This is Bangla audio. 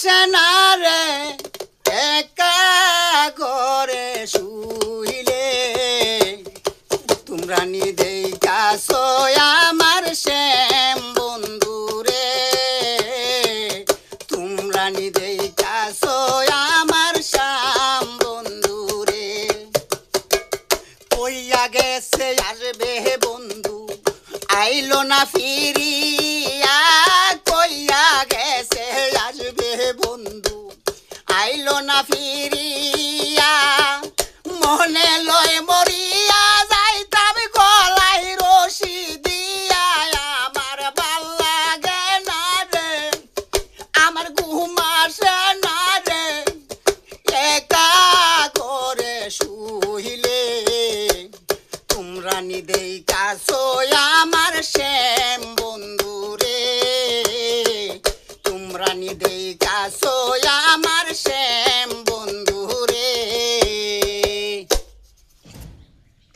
আসে না রে একা করে শুইলে তোমরা নি দেখাছো আমার শ্যাম বন্ধু রে তোমরা নি দেখাছো আমার শ্যাম বন্ধু রে কইয়া গেছে আসবে বন্ধু আইলো না ফিরিয়া কইয়া গেছে আসবে বন্ধু আইলো না ফিরিয়া মনে লয় মরিয়া যাইতাম গলায় রশি দিয়া আমার ভাল লাগে না রে আমার ঘুম আসে না রে একা করে শুইলে তোমরা নি দেখাছো আমার শ্যাম বন্ধু রে তোমরা নি দেখাছো আমার শ্যাম